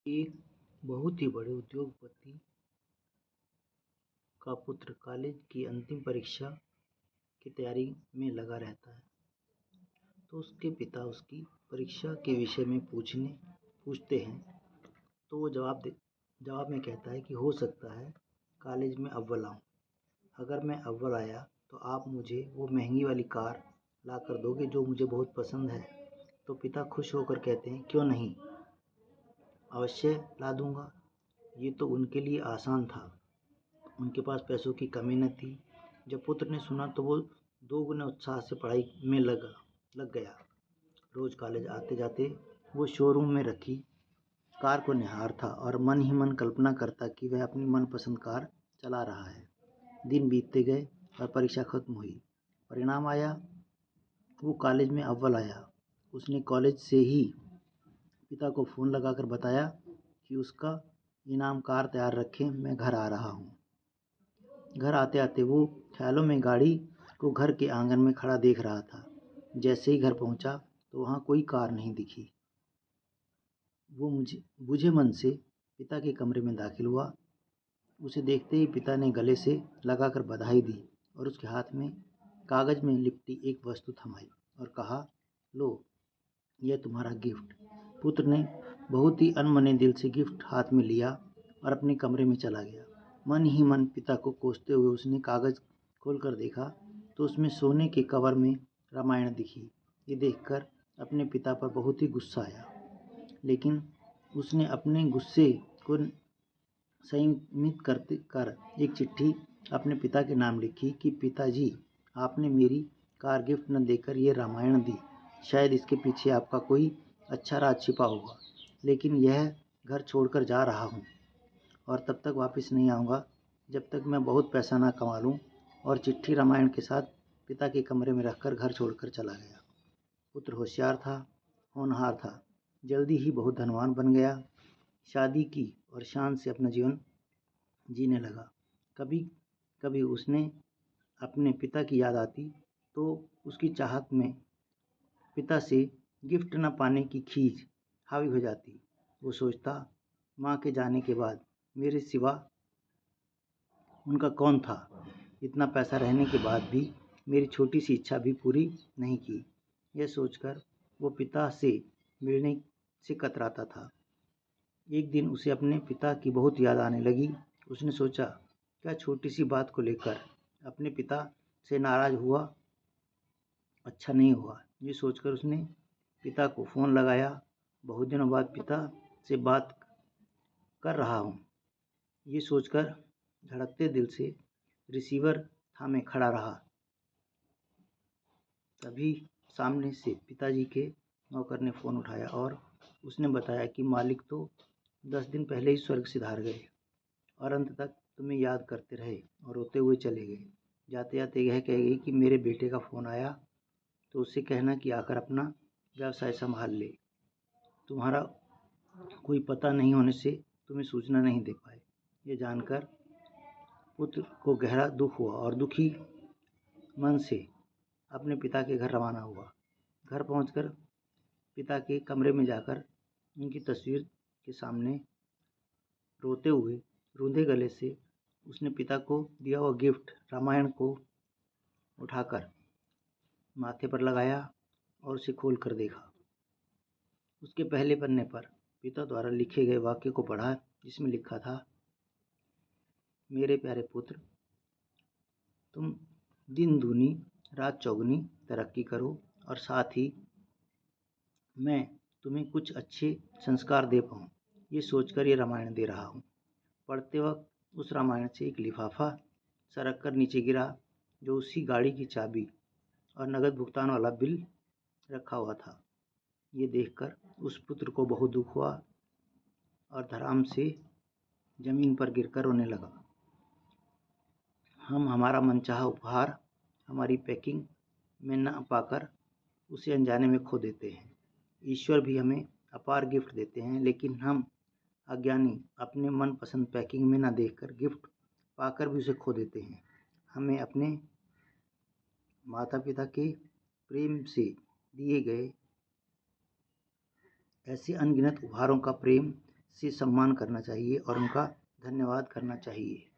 एक बहुत ही बड़े उद्योगपति का पुत्र कॉलेज की अंतिम परीक्षा की तैयारी में लगा रहता है। तो उसके पिता उसकी परीक्षा के विषय में पूछते हैं। तो वो जवाब में कहता है कि हो सकता है कॉलेज में अव्वल आऊँ। अगर मैं अव्वल आया तो आप मुझे वो महंगी वाली कार ला कर दोगे जो मुझे बहुत पसंद है। तो पिता खुश होकर कहते हैं, क्यों नहीं, अवश्य ला दूंगा। ये तो उनके लिए आसान था। उनके पास पैसों की कमी न थी। जब पुत्र ने सुना तो वो दोगुने उत्साह से पढ़ाई में लग गया। रोज कॉलेज आते जाते वो शोरूम में रखी कार को निहारता और मन ही मन कल्पना करता कि वह अपनी मनपसंद कार चला रहा है। दिन बीतते गए और परीक्षा खत्म हुई। परिणाम आया, वो कॉलेज में अव्वल आया। उसने कॉलेज से ही पिता को फ़ोन लगाकर बताया कि उसका इनाम कार तैयार रखें, मैं घर आ रहा हूँ। घर आते आते वो ख्यालों में गाड़ी को घर के आंगन में खड़ा देख रहा था। जैसे ही घर पहुँचा तो वहाँ कोई कार नहीं दिखी। वो बुझे मन से पिता के कमरे में दाखिल हुआ। उसे देखते ही पिता ने गले से लगाकर बधाई दी और उसके हाथ में कागज़ में लिपटी एक वस्तु थमाई और कहा, लो, यह तुम्हारा गिफ्ट। पुत्र ने बहुत ही अनमने दिल से गिफ्ट हाथ में लिया और अपने कमरे में चला गया। मन ही मन पिता को कोसते हुए उसने कागज़ खोलकर देखा तो उसमें सोने के कवर में रामायण दिखी। ये देखकर अपने पिता पर बहुत ही गुस्सा आया, लेकिन उसने अपने गुस्से को संयमित कर एक चिट्ठी अपने पिता के नाम लिखी कि पिताजी, आपने मेरी कार गिफ्ट न देकर ये रामायण दी। शायद इसके पीछे आपका कोई अच्छा राज छिपा होगा, लेकिन यह घर छोड़कर जा रहा हूँ और तब तक वापस नहीं आऊँगा जब तक मैं बहुत पैसा ना कमा लूँ। और चिट्ठी रामायण के साथ पिता के कमरे में रखकर घर छोड़कर चला गया। पुत्र होशियार था, होनहार था, जल्दी ही बहुत धनवान बन गया, शादी की और शान से अपना जीवन जीने लगा। कभी कभी उसने अपने पिता की याद आती तो उसकी चाहत में पिता से गिफ्ट न पाने की खींच हावी हो जाती। वो सोचता, माँ के जाने के बाद मेरे सिवा उनका कौन था। इतना पैसा रहने के बाद भी मेरी छोटी सी इच्छा भी पूरी नहीं की। यह सोचकर वो पिता से मिलने से कतराता था। एक दिन उसे अपने पिता की बहुत याद आने लगी। उसने सोचा, क्या छोटी सी बात को लेकर अपने पिता से नाराज़ हुआ अच्छा नहीं हुआ। ये सोचकर उसने पिता को फ़ोन लगाया। बहुत दिनों बाद पिता से बात कर रहा हूँ, ये सोचकर धड़कते दिल से रिसीवर थामे खड़ा रहा। तभी सामने से पिताजी के नौकर ने फ़ोन उठाया और उसने बताया कि मालिक तो 10 दिन पहले ही स्वर्ग सिधार गए और अंत तक तुम्हें याद करते रहे और रोते हुए चले गए। जाते जाते यह कह गई कि मेरे बेटे का फ़ोन आया तो उससे कहना कि आकर अपना व्यवसाय संभाल ले। तुम्हारा कोई पता नहीं होने से तुम्हें सूचना नहीं दे पाए। ये जानकर पुत्र को गहरा दुख हुआ और दुखी मन से अपने पिता के घर रवाना हुआ। घर पहुंचकर पिता के कमरे में जाकर उनकी तस्वीर के सामने रोते हुए रूंधे गले से उसने पिता को दिया हुआ गिफ्ट रामायण को उठाकर माथे पर लगाया और उसे खोल कर देखा। उसके पहले पन्ने पर पिता द्वारा लिखे गए वाक्य को पढ़ा, जिसमें लिखा था, मेरे प्यारे पुत्र, तुम दिन दूनी रात चौगुनी तरक्की करो और साथ ही मैं तुम्हें कुछ अच्छे संस्कार दे पाऊँ, ये सोचकर ये रामायण दे रहा हूँ। पढ़ते वक्त उस रामायण से एक लिफाफा सरक कर नीचे गिरा, जो उसी गाड़ी की चाबी और नगद भुगतान वाला बिल रखा हुआ था। ये देखकर उस पुत्र को बहुत दुख हुआ और धड़ाम से जमीन पर गिरकर रोने लगा। हम हमारा मनचाहा उपहार हमारी पैकिंग में न पाकर उसे अनजाने में खो देते हैं। ईश्वर भी हमें अपार गिफ्ट देते हैं, लेकिन हम अज्ञानी अपने मनपसंद पैकिंग में न देखकर गिफ्ट पाकर भी उसे खो देते हैं। हमें अपने माता पिता के प्रेम से दिए गए ऐसे अनगिनत उपहारों का प्रेम से सम्मान करना चाहिए और उनका धन्यवाद करना चाहिए।